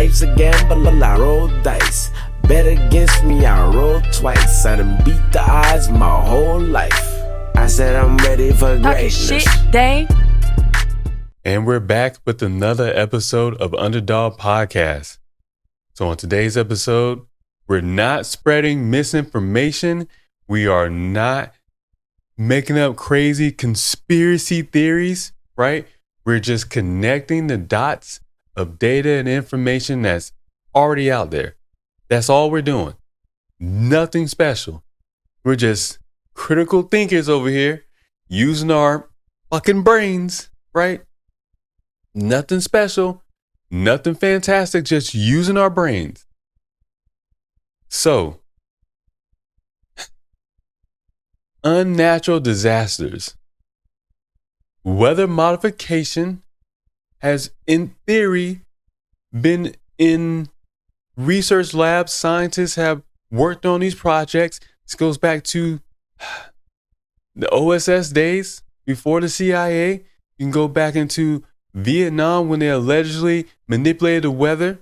life's a gamble, I roll dice. Bet against me, I roll twice. I done beat the odds my whole life. I said I'm ready for greatness. Shit, Dave. And we're back with another episode of Underdog Podcast. So on today's episode, we're not spreading misinformation. We are not making up crazy conspiracy theories, right? We're just connecting the dots of data and information that's already out there. That's all we're doing. Nothing special. We're just critical thinkers over here using our fucking brains, right? Nothing special, nothing fantastic, just using our brains. So, unnatural disasters. Weather modification has, in theory, been in research labs. Scientists have worked on these projects. This goes back to the OSS days before the CIA. You can go back into Vietnam when they allegedly manipulated the weather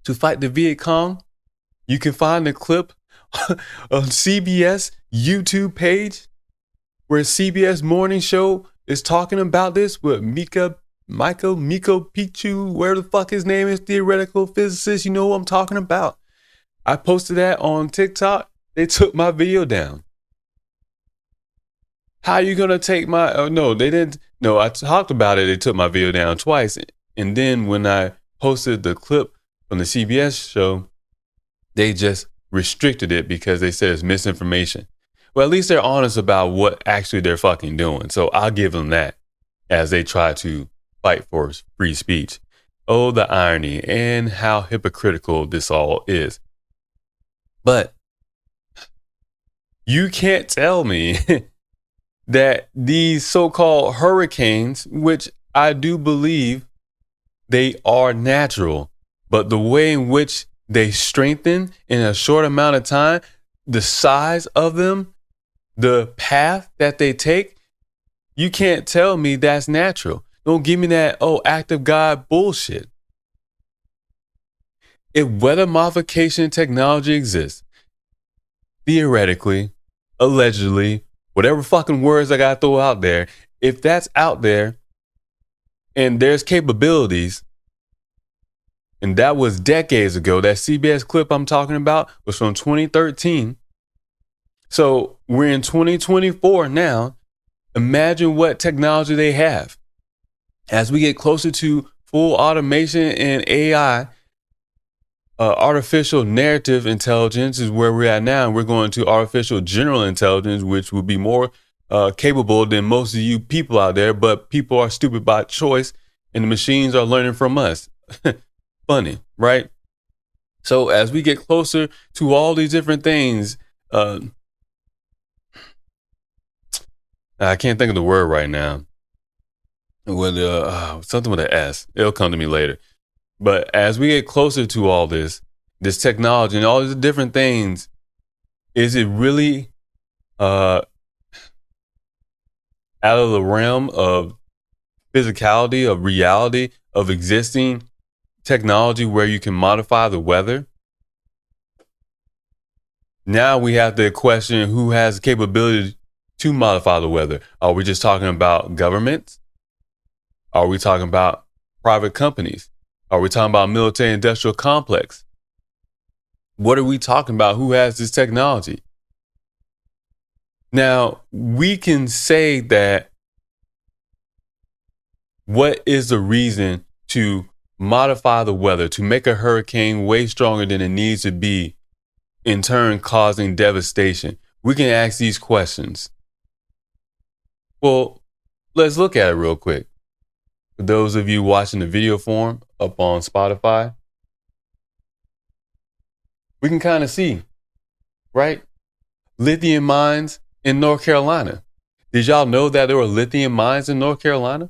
to fight the Viet Cong. You can find the clip on CBS YouTube page where CBS Morning Show is talking about this with Miko Picchu, where the fuck his name is, theoretical physicist. You know what I'm talking about. I posted that on TikTok. They took my video down. How are you going to take my... Oh, no, they didn't. No, I talked about it. They took my video down twice. And then when I posted the clip from the CBS show, they just restricted it because they said it's misinformation. Well, at least they're honest about what actually they're fucking doing. So I'll give them that as they try to fight for free speech. Oh, the irony and how hypocritical this all is. But you can't tell me that these so-called hurricanes, which I do believe they are natural, but the way in which they strengthen in a short amount of time, the size of them, the path that they take, you can't tell me that's natural. Don't give me that, act of God bullshit. If weather modification technology exists, theoretically, allegedly, whatever fucking words I gotta throw out there, if that's out there and there's capabilities, and that was decades ago, that CBS clip I'm talking about was from 2013. So we're in 2024 now. Imagine what technology they have. As we get closer to full automation and AI, artificial narrative intelligence is where we're at now. We're going to artificial general intelligence, which will be more capable than most of you people out there. But people are stupid by choice, and the machines are learning from us. Funny, right? So as we get closer to all these different things, I can't think of the word right now. With something with an S. It'll come to me later. But as we get closer to all this technology and all these different things, is it really out of the realm of physicality, of reality, of existing technology where you can modify the weather? Now we have to question who has the capability to modify the weather. Are we just talking about governments? Are we talking about private companies? Are we talking about military industrial complex? What are we talking about? Who has this technology? Now, we can say that what is the reason to modify the weather, to make a hurricane way stronger than it needs to be, in turn causing devastation? We can ask these questions. Well, let's look at it real quick. For those of you watching the video form up on Spotify, we can kind of see, right? Lithium mines in North Carolina. Did y'all know that there were lithium mines in North Carolina?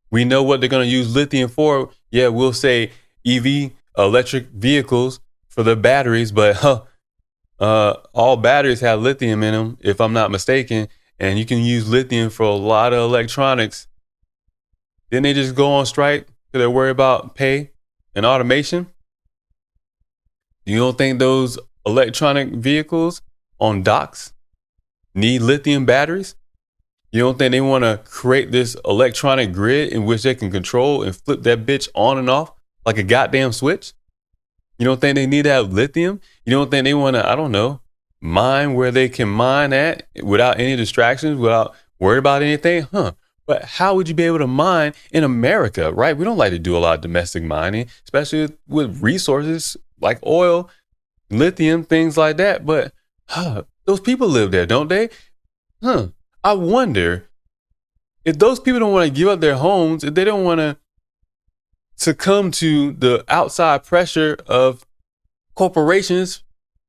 We know what they're going to use lithium for. Yeah, we'll say EV, electric vehicles, for their batteries, but all batteries have lithium in them, if I'm not mistaken, and you can use lithium for a lot of electronics. Didn't they just go on strike because they're worried about pay? and automation, you don't think those electronic vehicles on docks need lithium batteries? You don't think they want to create this electronic grid in which they can control and flip that bitch on and off like a goddamn switch? You don't think they need to have lithium? You don't think they want to, I don't know, mine where they can mine at without any distractions, without worried about anything? But how would you be able to mine in America, right? We don't like to do a lot of domestic mining, especially with resources like oil, lithium, things like that. But those people live there, don't they? I wonder if those people don't want to give up their homes, if they don't want to succumb to the outside pressure of corporations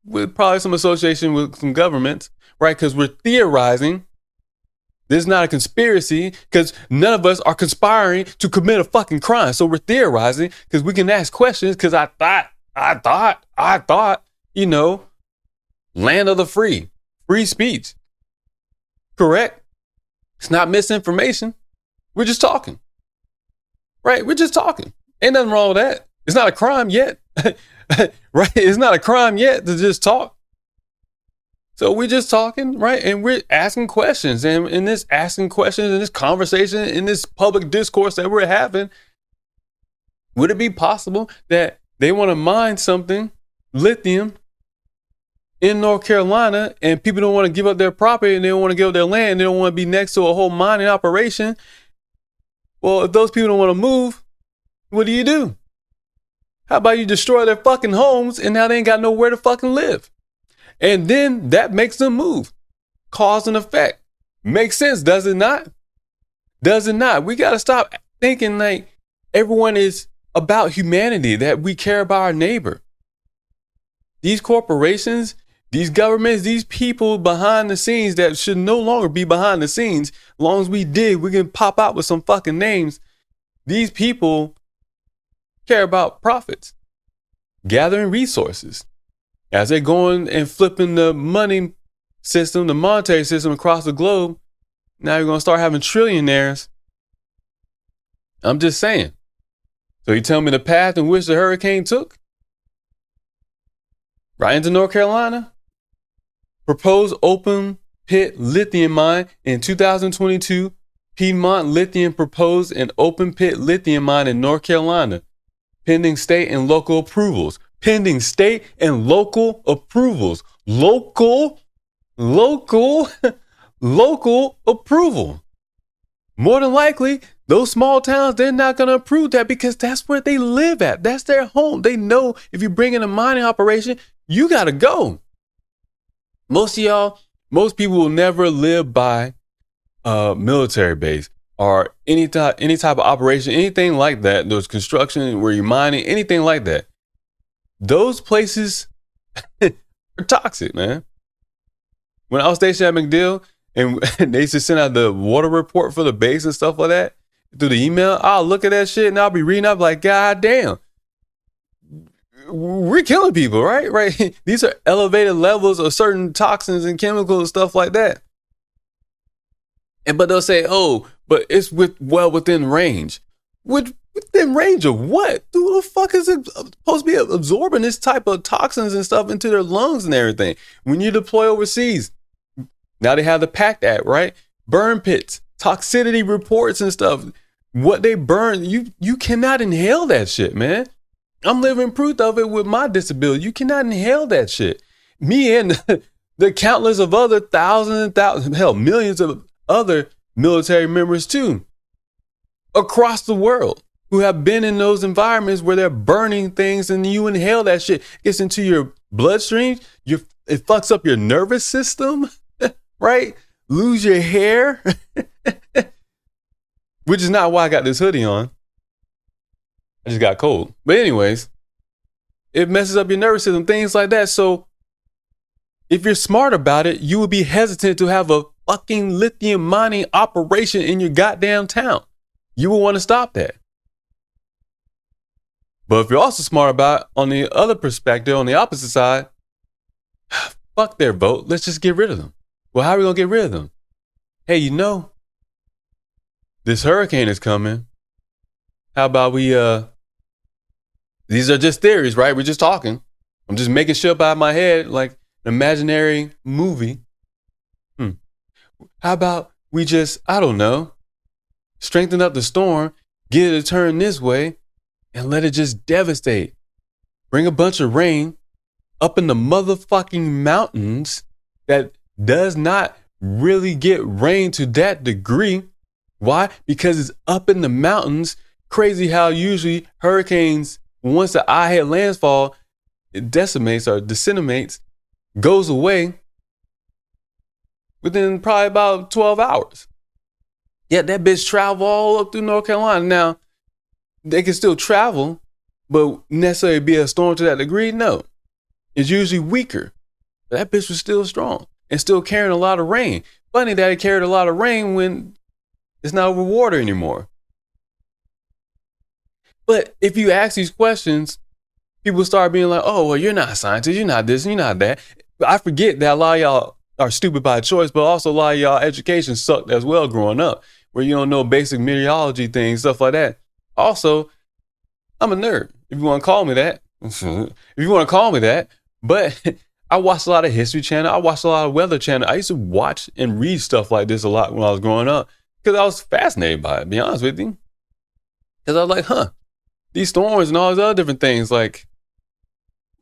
with probably some association with some governments, right? Because we're theorizing. This is not a conspiracy because none of us are conspiring to commit a fucking crime. So we're theorizing because we can ask questions because I thought, land of the free speech. Correct? It's not misinformation. We're just talking. Right? We're just talking. Ain't nothing wrong with that. It's not a crime yet. Right? It's not a crime yet to just talk. So we're just talking, right? And we're asking questions. And in this asking questions, in this conversation, in this public discourse that we're having, would it be possible that they want to mine something, lithium, in North Carolina, and people don't want to give up their property and they don't want to give up their land. They don't want to be next to a whole mining operation. Well, if those people don't want to move, what do? How about you destroy their fucking homes and now they ain't got nowhere to fucking live? And then that makes them move. Cause and effect. Makes sense, does it not? Does it not? We got to stop thinking like everyone is about humanity, that we care about our neighbor. These corporations, these governments, these people behind the scenes that should no longer be behind the scenes. As long as we can pop out with some fucking names. These people care about profits, gathering resources. As they're going and flipping the money system, the monetary system across the globe, now you're going to start having trillionaires. I'm just saying. So you tell me the path in which the hurricane took? Right into North Carolina? Proposed open pit lithium mine in 2022. Piedmont Lithium proposed an open pit lithium mine in North Carolina. Pending state and local approvals. Pending state and local approvals. Local approval. More than likely, those small towns, they're not going to approve that because that's where they live at. That's their home. They know if you bring in a mining operation, you got to go. Most people will never live by a military base or any type of operation, anything like that. There's construction where you're mining, anything like that. Those places are toxic, man. When I was stationed at MacDill and they used to send out the water report for the base and stuff like that through the email, I'll look at that shit and I'll be reading up like, God damn, we're killing people, right? Right. These are elevated levels of certain toxins and chemicals and stuff like that. But they'll say, oh, but it's well within range. Within range of what? Who the fuck is it supposed to be absorbing this type of toxins and stuff into their lungs and everything? When you deploy overseas, now they have the PACT Act, right? Burn pits, toxicity reports and stuff. What they burn, you cannot inhale that shit, man. I'm living proof of it with my disability. You cannot inhale that shit. Me and the countless of other millions of other military members too, across the world, who have been in those environments where they're burning things and you inhale that shit. It gets into your bloodstream. It fucks up your nervous system, right? Lose your hair, which is not why I got this hoodie on. I just got cold. But anyways, it messes up your nervous system, things like that. So if you're smart about it, you would be hesitant to have a fucking lithium mining operation in your goddamn town. You will want to stop that. But if you're also smart about it, on the other perspective, on the opposite side, fuck their vote. Let's just get rid of them. Well, how are we going to get rid of them? Hey, this hurricane is coming. How about we These are just theories, right? We're just talking. I'm just making shit up out of my head like an imaginary movie. How about we just, I don't know, strengthen up the storm, get it to turn this way, and let it just devastate. Bring a bunch of rain up in the motherfucking mountains that does not really get rain to that degree. Why? Because it's up in the mountains. Crazy how usually hurricanes, once the eye hit landfall, it decimates or disseminates, goes away within probably about 12 hours. Yet that bitch travel all up through North Carolina. Now, they can still travel, but necessarily be a storm to that degree? No. It's usually weaker. But that bitch was still strong and still carrying a lot of rain. Funny that it carried a lot of rain when it's not over water anymore. But if you ask these questions, people start being like, oh, well, you're not a scientist, you're not this, you're not that. But I forget that a lot of y'all are stupid by choice, but also a lot of y'all education sucked as well growing up, where you don't know basic meteorology things, stuff like that. Also, I'm a nerd, if you want to call me that. But I watched a lot of History Channel. I watched a lot of Weather Channel. I used to watch and read stuff like this a lot when I was growing up because I was fascinated by it, to be honest with you. Because I was like, these storms and all these other different things, like,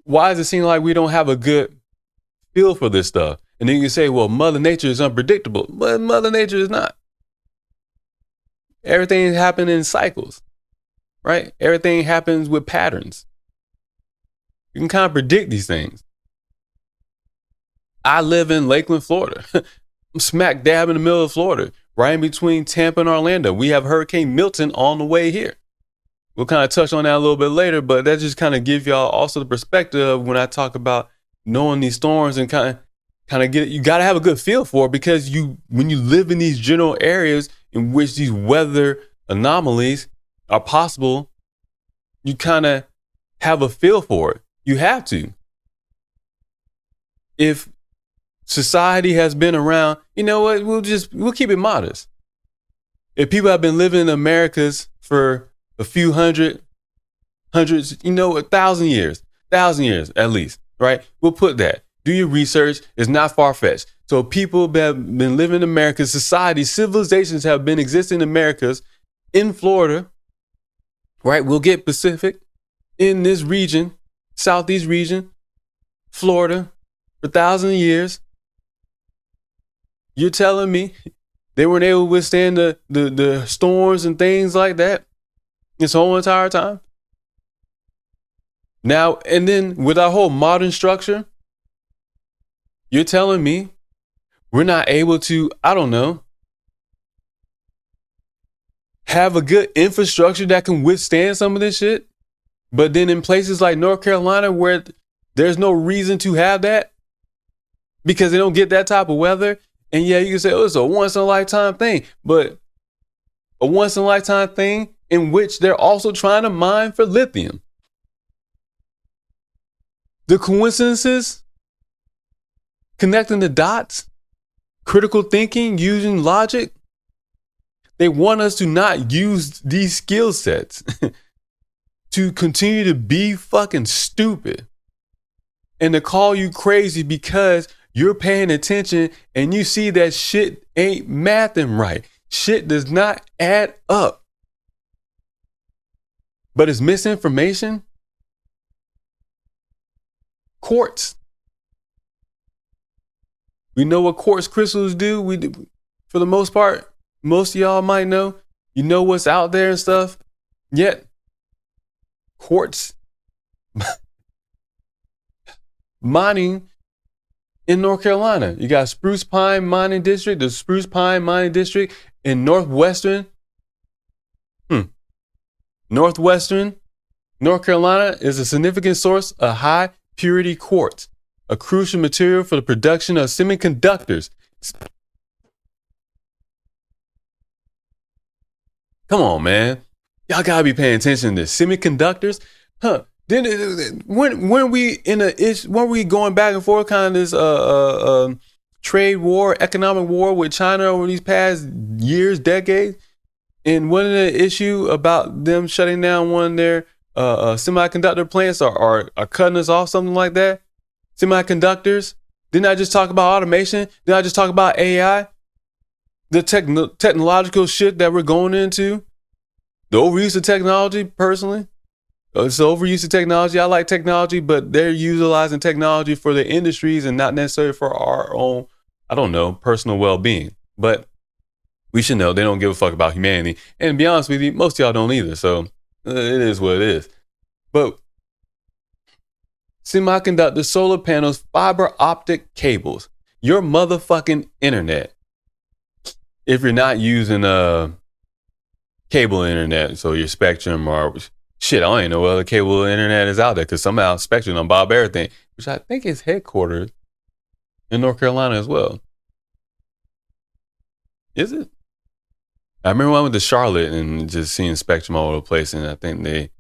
why does it seem like we don't have a good feel for this stuff? And then you can say, well, Mother Nature is unpredictable. But Mother Nature is not. Everything happens in cycles, right? Everything happens with patterns. You can kind of predict these things. I live in Lakeland, Florida. I'm smack dab in the middle of Florida, right in between Tampa and Orlando. We have Hurricane Milton on the way here. We'll kind of touch on that a little bit later, but that just kind of gives y'all also the perspective when I talk about knowing these storms and kind of get it. You got to have a good feel for it because when you live in these general areas in which these weather anomalies are possible, you kind of have a feel for it. You have to. If society has been around, you know what? We'll keep it modest. If people have been living in Americas for a few hundreds, 1,000 years at least, right? We'll put that. Do your research. It's not far-fetched. So people have been living in America, societies, civilizations have been existing in Americas, in Florida, right? We'll get Pacific, in this region, Southeast region, Florida, for thousands of years. You're telling me they weren't able to withstand the storms and things like that this whole entire time? Now, and then with our whole modern structure, you're telling me we're not able to, I don't know, have a good infrastructure that can withstand some of this shit? But then in places like North Carolina where there's no reason to have that because they don't get that type of weather. And yeah, you can say, oh, it's a once in a lifetime thing, but a once in a lifetime thing in which they're also trying to mine for lithium. The coincidences, connecting the dots, critical thinking, using logic. They want us to not use these skill sets to continue to be fucking stupid and to call you crazy because you're paying attention and you see that shit ain't mathing right. Shit does not add up. But it's misinformation. Quartz. We know what quartz crystals do. We do, for the most part, most of y'all might know. You know what's out there and stuff. Yet, quartz mining in North Carolina. You got Spruce Pine Mining District, the Spruce Pine Mining District in Northwestern North Carolina is a significant source of high purity quartz, a crucial material for the production of semiconductors. Come on, man. Y'all gotta be paying attention to semiconductors. Then when we going back and forth kind of this trade war, economic war with China over these past years, decades, and wasn't an issue about them shutting down one of their semiconductor plants are cutting us off, something like that. Semiconductors. Didn't I just talk about automation? Didn't I just talk about AI? The technological shit that we're going into. The overuse of technology, personally. It's the overuse of technology. I like technology, but they're utilizing technology for their industries and not necessarily for our own, I don't know, personal well-being. But we should know they don't give a fuck about humanity. And to be honest with you, most of y'all don't either. So it is what it is. But semiconductor, solar panels, fiber optic cables, your motherfucking internet. If you're not using cable internet, so your Spectrum or shit, I don't even know what other cable internet is out there because somehow Spectrum on Bob everything, which I think is headquartered in North Carolina as well. Is it? I remember when I went to Charlotte and just seeing Spectrum all over the place, and I think they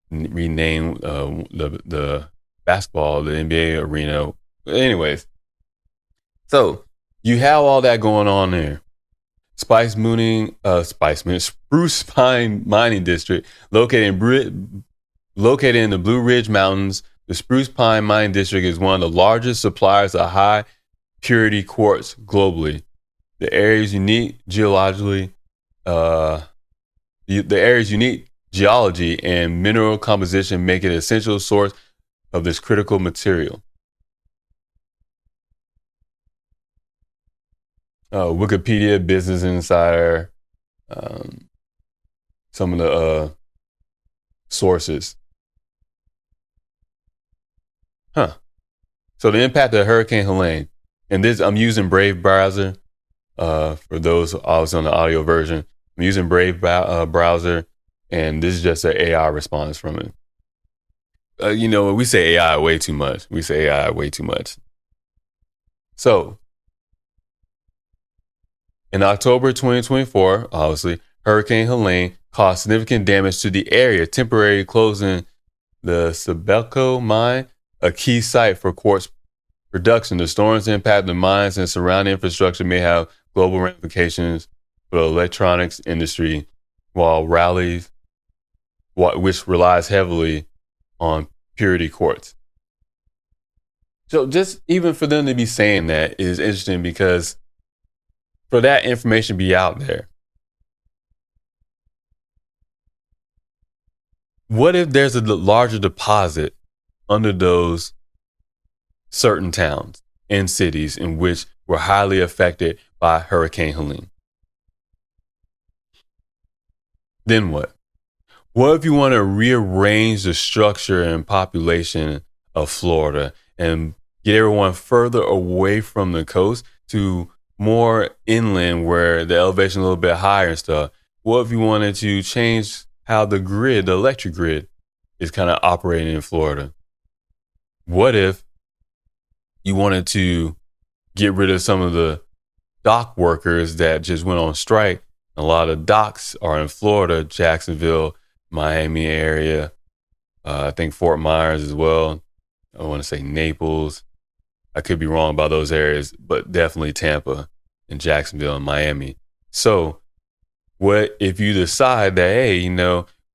renamed the basketball, the NBA arena. Anyways, so you have all that going on there. Spruce Pine Mining District, located in the Blue Ridge Mountains. The Spruce Pine Mining District is one of the largest suppliers of high purity quartz globally. The area's unique geologically, unique geology and mineral composition make it an essential source of this critical material. Wikipedia, Business Insider, some of the sources. So the impact of Hurricane Helene, and this I'm using Brave browser. For those obviously on the audio version, I'm using Brave browser, and this is just an AI response from it. We say AI way too much. So, in October 2024, obviously, Hurricane Helene caused significant damage to the area, temporarily closing the Sabelco mine, a key site for quartz production. The storm's impact the mines and surrounding infrastructure may have global ramifications for the electronics industry, which relies heavily on purity quartz. So just even for them to be saying that is interesting, because for that information to be out there, what if there's a larger deposit under those certain towns and cities in which were highly affected by Hurricane Helene? Then what? What if you want to rearrange the structure and population of Florida and get everyone further away from the coast to more inland where the elevation is a little bit higher and stuff? What if you wanted to change how the electric grid is kind of operating in Florida? What if you wanted to get rid of some of the dock workers that just went on strike? A lot of docks are in Florida, Jacksonville, Miami area, I think Fort Myers as well. I want to say Naples. I could be wrong about those areas, but definitely Tampa and Jacksonville and Miami. So what if you decide that, hey,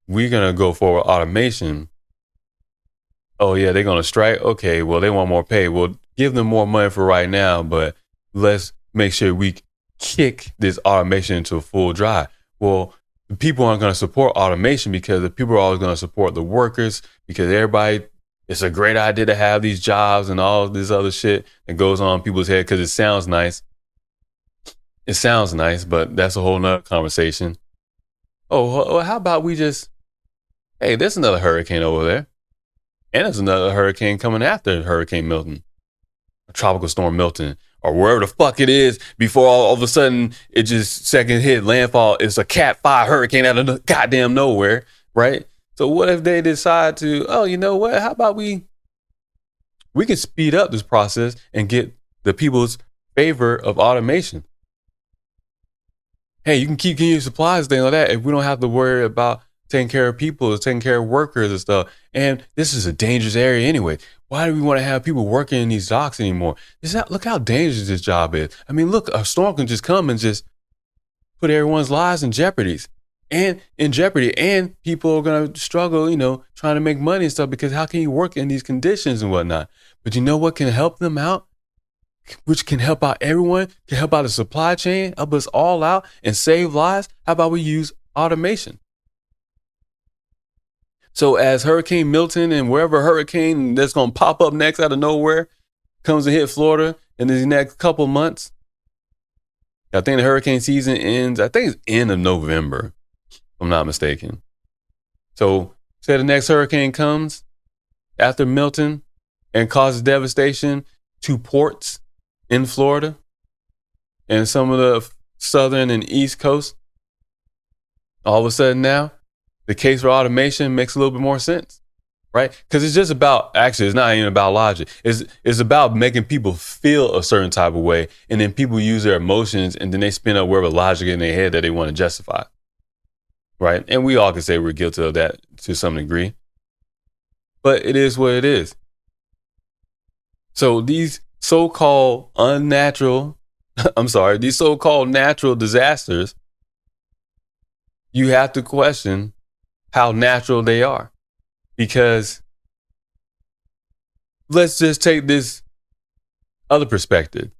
we're going to go for automation? Oh yeah, they're going to strike? Okay, well, they want more pay. Well, give them more money for right now, but let's make sure we kick this automation into a full drive. Well, the people aren't going to support automation because the people are always going to support the workers, because everybody, it's a great idea to have these jobs and all this other shit that goes on in people's head because it sounds nice. It sounds nice, but that's a whole nother conversation. Oh, how about we just, hey, there's another hurricane over there. And there's another hurricane coming after Hurricane Milton, Tropical Storm Milton, or wherever the fuck it is, before all of a sudden it just second hit landfall. It's a Cat 5 hurricane out of the goddamn nowhere, right? So what if they decide to, oh, you know what? How about we can speed up this process and get the people's favor of automation? Hey, you can keep getting your supplies, things like that, if we don't have to worry about taking care of people, taking care of workers and stuff. And this is a dangerous area anyway. Why do we want to have people working in these docks anymore? Look how dangerous this job is. I mean, look, a storm can just come and just put everyone's lives in jeopardy. and in jeopardy, and people are going to struggle, trying to make money and stuff, because how can you work in these conditions and whatnot? But you know what can help them out? Which can help out everyone, can help out the supply chain, help us all out and save lives. How about we use automation? So as Hurricane Milton and wherever hurricane that's going to pop up next out of nowhere comes to hit Florida in these next couple months, I think the hurricane season ends, I think it's end of November, if I'm not mistaken. So say the next hurricane comes after Milton and causes devastation to ports in Florida and some of the southern and east coast. All of a sudden now, the case for automation makes a little bit more sense, right? Because it's just about, actually, it's not even about logic. It's about making people feel a certain type of way, and then people use their emotions, and then they spin up wherever logic in their head that they want to justify, right? And we all can say we're guilty of that to some degree, but it is what it is. So these so-called these so-called natural disasters, you have to question how natural they are. Because let's just take this other perspective.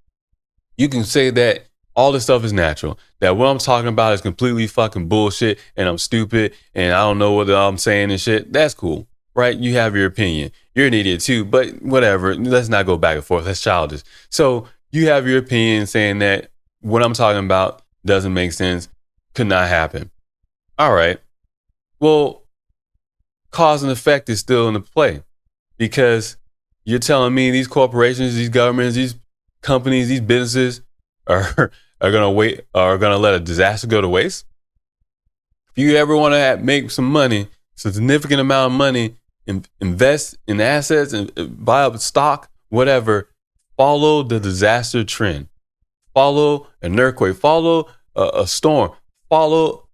You can say that all this stuff is natural, that what I'm talking about is completely fucking bullshit and I'm stupid and I don't know what I'm saying and shit. That's cool, right? You have your opinion. You're an idiot too, but whatever. Let's not go back and forth. That's childish. So you have your opinion saying that what I'm talking about doesn't make sense, could not happen. All right. Well, cause and effect is still in the play, because you're telling me these corporations, these governments, these companies, these businesses are gonna let a disaster go to waste. If you ever want to make some money, significant amount of money, invest in assets and buy up stock, whatever, follow the disaster trend. Follow an earthquake, follow a storm, follow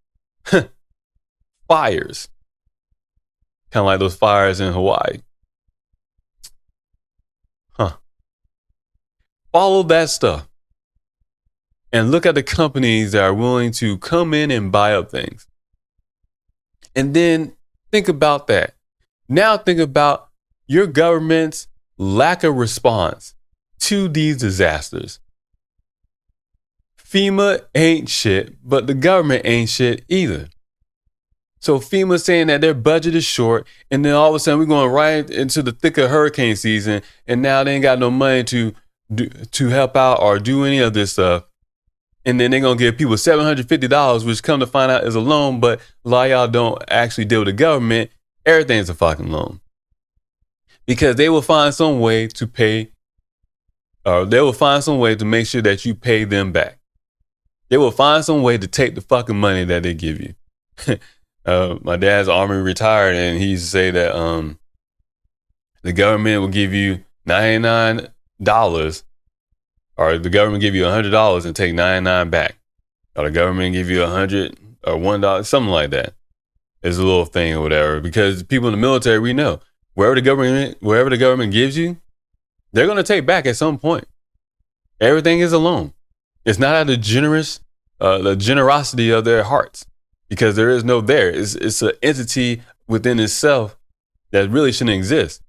fires. Kind of like those fires in Hawaii. Follow that stuff. And look at the companies that are willing to come in and buy up things. And then think about that. Now think about your government's lack of response to these disasters. FEMA ain't shit, but the government ain't shit either. So FEMA saying that their budget is short, and then all of a sudden we're going right into the thick of hurricane season, and now they ain't got no money to help out or do any of this stuff. And then they're going to give people $750, which come to find out is a loan, but a lot of y'all don't actually deal with the government. Everything's a fucking loan. Because they will find some way to pay, or they will find some way to make sure that you pay them back. They will find some way to take the fucking money that they give you. My dad's Army retired, and he used to say that the government will give you $99, or the government give you $100 and take 99 back, or the government give you $100 or $1, something like that. It's a little thing or whatever. Because people in the military, we know wherever the government gives you, they're going to take back at some point. Everything is a loan. It's not out of the generosity of their hearts. Because there is no there. It's an entity within itself that really shouldn't exist.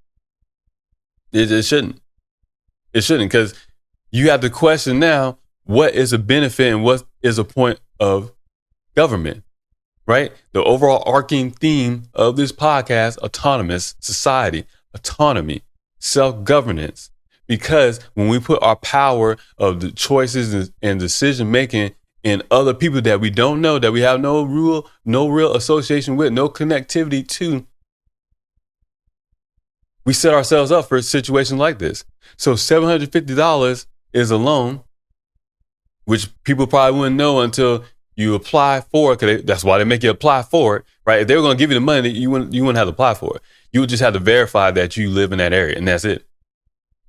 It shouldn't. It shouldn't, because you have to question now, what is a benefit and what is a point of government, right? The overall arcing theme of this podcast, autonomous society, autonomy, self-governance. Because when we put our power of the choices and decision-making in other people that we don't know, that we have no real association with, no connectivity to, we set ourselves up for a situation like this. So $750 is a loan, which people probably wouldn't know until you apply for it, because that's why they make you apply for it, right? If they were going to give you the money, you wouldn't have to apply for it. You would just have to verify that you live in that area, and that's it.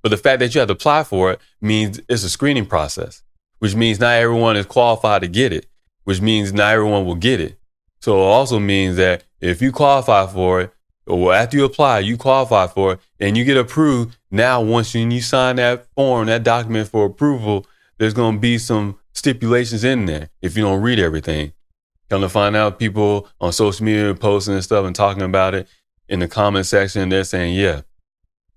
But the fact that you have to apply for it means it's a screening process, which means not everyone is qualified to get it, which means not everyone will get it. So it also means that if you qualify for it, or after you apply, you qualify for it, and you get approved, now once you sign that form, that document for approval, there's going to be some stipulations in there if you don't read everything. Come to find out, people on social media posting and stuff and talking about it in the comment section, they're saying, yeah,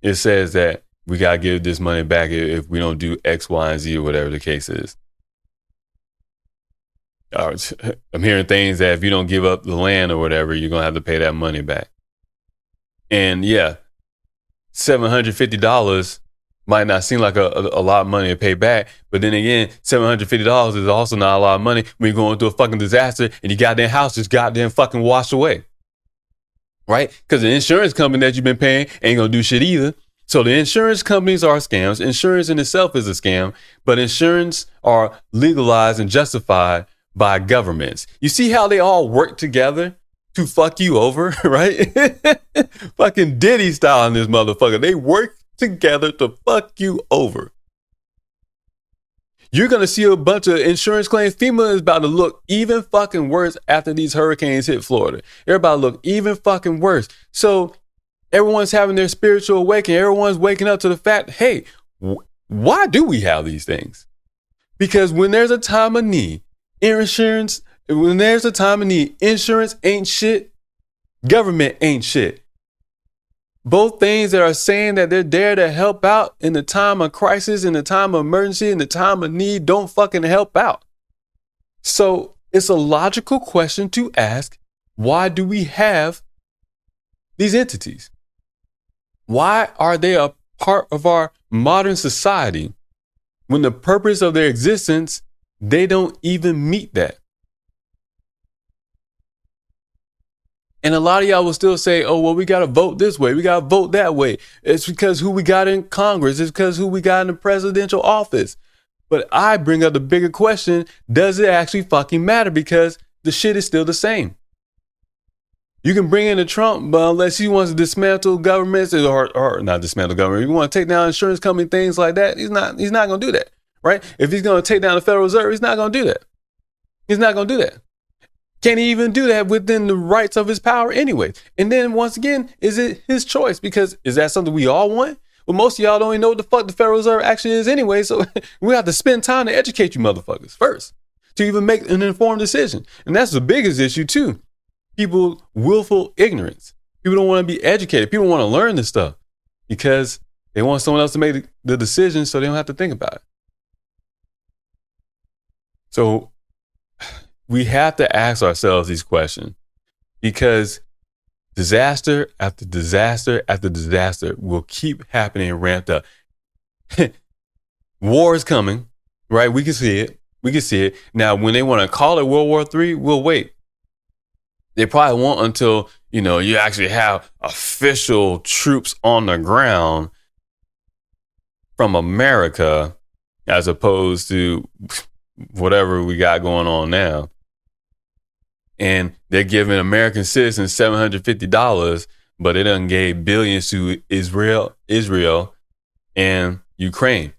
it says that we got to give this money back if we don't do X, Y, and Z or whatever the case is. I'm hearing things that if you don't give up the land or whatever, you're going to have to pay that money back. And yeah, $750 might not seem like a lot of money to pay back. But then again, $750 is also not a lot of money when you're going through a fucking disaster and your goddamn house just goddamn fucking washed away. Right? Because the insurance company that you've been paying ain't going to do shit either. So the insurance companies are scams. Insurance in itself is a scam, but insurance are legalized and justified by governments. You see how they all work together to fuck you over, right? Fucking Diddy style in this motherfucker. They work together to fuck you over. You're going to see a bunch of insurance claims. FEMA is about to look even fucking worse after these hurricanes hit Florida. They're about to look even fucking worse. So everyone's having their spiritual awakening. Everyone's waking up to the fact, hey, why do we have these things? Because when there's a time of need, insurance ain't shit. Government ain't shit. Both things that are saying that they're there to help out in the time of crisis, in the time of emergency, in the time of need, don't fucking help out. So it's a logical question to ask, why do we have these entities? Why are they a part of our modern society when the purpose of their existence, they don't even meet that? And a lot of y'all will still say, oh, well, we got to vote this way. We got to vote that way. It's because who we got in Congress. It's because who we got in the presidential office. But I bring up the bigger question, does it actually fucking matter? Because the shit is still the same. You can bring in a Trump, but unless he wants to dismantle governments or not dismantle government, if you want to take down insurance company, things like that, he's not going to do that, right? If he's going to take down the Federal Reserve, he's not going to do that. He's not going to do that. Can't he even do that within the rights of his power anyway? And then once again, is it his choice? Because is that something we all want? Well, most of y'all don't even know what the fuck the Federal Reserve actually is anyway. So we have to spend time to educate you motherfuckers first to even make an informed decision. And that's the biggest issue too. People willful ignorance. People don't want to be educated. People want to learn this stuff because they want someone else to make the decision so they don't have to think about it. So we have to ask ourselves these questions because disaster after disaster after disaster will keep happening and ramped up. War is coming, right? We can see it. We can see it. Now, when they want to call it World War III, we'll wait. They probably won't until, you actually have official troops on the ground from America as opposed to whatever we got going on now. And they're giving American citizens $750, but they done gave billions to Israel and Ukraine.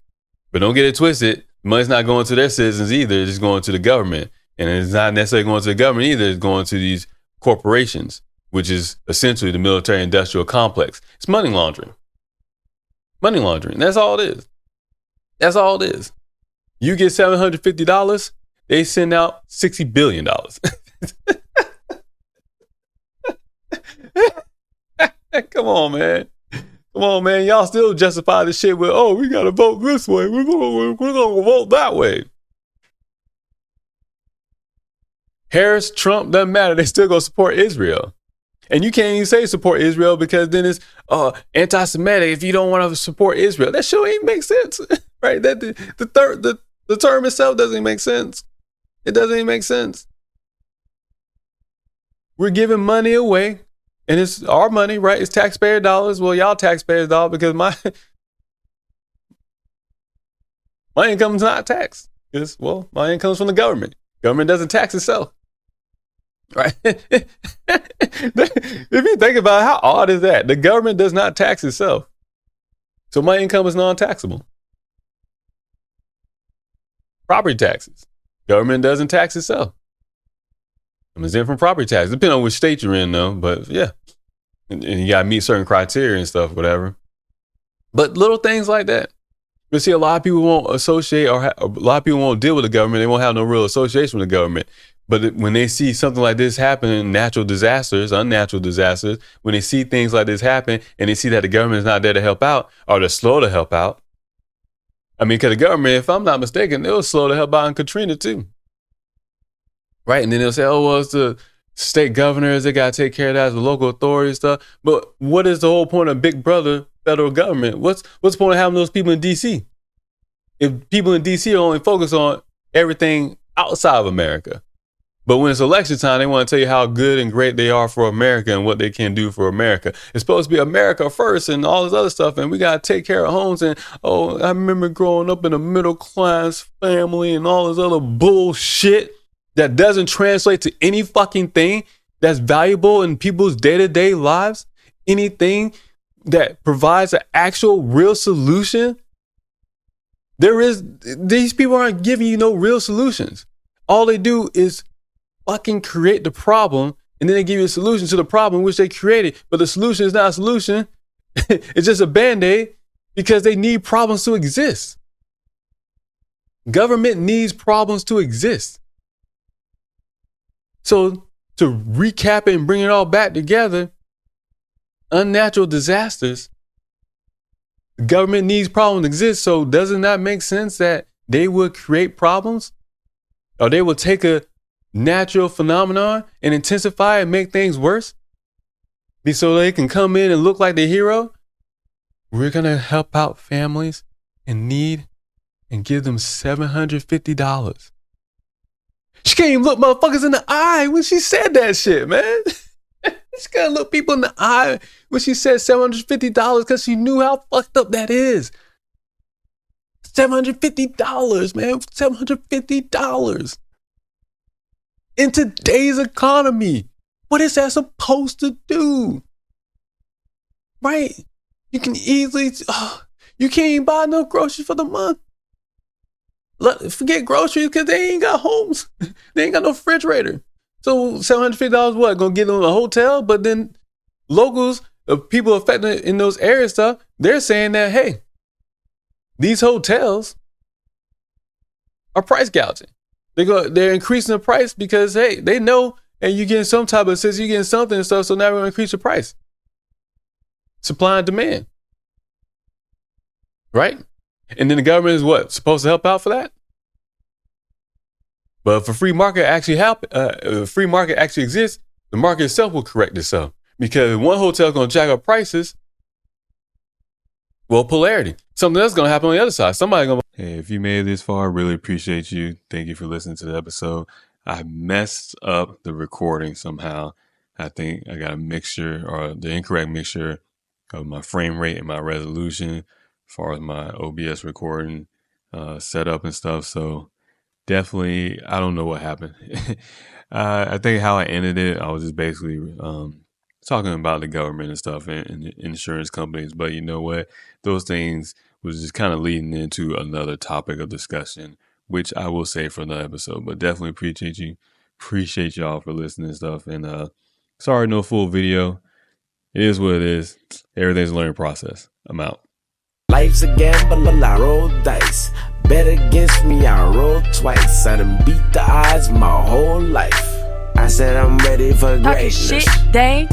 But don't get it twisted. Money's not going to their citizens either. It's just going to the government. And it's not necessarily going to the government either. It's going to these corporations, which is essentially the military industrial complex. It's money laundering. Money laundering. That's all it is. That's all it is. You get $750, they send out $60 billion. Come on, man. Come on, man. Y'all still justify this shit with, oh, we got to vote this way. We're going to vote that way. Harris, Trump, doesn't matter. They still going to support Israel. And you can't even say support Israel because then it's anti-Semitic if you don't want to support Israel. That shit ain't make sense, right? That the term itself doesn't make sense. It doesn't even make sense. We're giving money away, and it's our money, right? It's taxpayer dollars. Well, y'all taxpayers dollars because my income is not taxed. Because, well, my income is from the government. Government doesn't tax itself. Right? If you think about it, how odd is that? The government does not tax itself. So my income is non-taxable. Property taxes. Government doesn't tax itself. I'm exempt from property tax. Depending on which state you're in, though. But yeah. And you got to meet certain criteria and stuff, whatever. But little things like that. You see, a lot of people won't associate or a lot of people won't deal with the government. They won't have no real association with the government. But when they see something like this happen, natural disasters, unnatural disasters, when they see things like this happen and they see that the government is not there to help out, or they're slow to help out. I mean, because the government, if I'm not mistaken, they were slow to help out in Katrina too. Right? And then they'll say, oh, well, it's the state governors, they got to take care of that, the local authorities stuff. But what is the whole point of big brother federal government? What's the point of having those people in D.C.? If people in D.C. are only focused on everything outside of America. But when it's election time, they want to tell you how good and great they are for America and what they can do for America. It's supposed to be America first and all this other stuff. And we got to take care of homes. And, oh, I remember growing up in a middle class family and all this other bullshit that doesn't translate to any fucking thing that's valuable in people's day-to-day lives. Anything that provides an actual real solution. These people aren't giving you no real solutions. All they do is fucking create the problem, and then they give you a solution to the problem which they created. But the solution is not a solution. It's just a Band-Aid because they need problems to exist. Government needs problems to exist. So to recap it and bring it all back together, unnatural disasters, the government needs problems to exist. So does it not make sense that they would create problems, or they will take a natural phenomenon and intensify and make things worse, so they can come in and look like the hero? We're going to help out families in need and give them $750. She can't even look motherfuckers in the eye when she said that shit, man. She gotta look people in the eye when she said $750 because she knew how fucked up that is. $750, man. $750. In today's economy, what is that supposed to do? Right? You can easily, you can't even buy no groceries for the month. Forget groceries because they ain't got homes. They ain't got no refrigerator. So $750 what? Gonna get them a hotel? But then locals, people affected in those areas stuff, they're saying that, hey, these hotels are price gouging. They're increasing the price because, hey, they know, and you're getting some type of assistance, you're getting something and stuff, so now we're gonna increase the price. Supply and demand. Right? And then the government is what? Supposed to help out for that? But if a free market actually exists, the market itself will correct itself. Because if one hotel is going to jack up prices, well, polarity. Something else is going to happen on the other side. Somebody's going to... Hey, if you made it this far, I really appreciate you. Thank you for listening to the episode. I messed up the recording somehow. I think I got a mixture, or the incorrect mixture of my frame rate and my resolution as far as my OBS recording setup and stuff. So definitely, I don't know what happened. I think how I ended it, I was just basically talking about the government and stuff and the insurance companies. But you know what? Those things was just kind of leading into another topic of discussion, which I will say for another episode. But definitely appreciate you. Appreciate y'all for listening and stuff. And sorry, no full video. It is what it is. Everything's a learning process. I'm out. Life's a gamble, I roll dice. Bet against me, I roll twice. I done beat the odds my whole life. I said I'm ready for Talking greatness. shit, dang.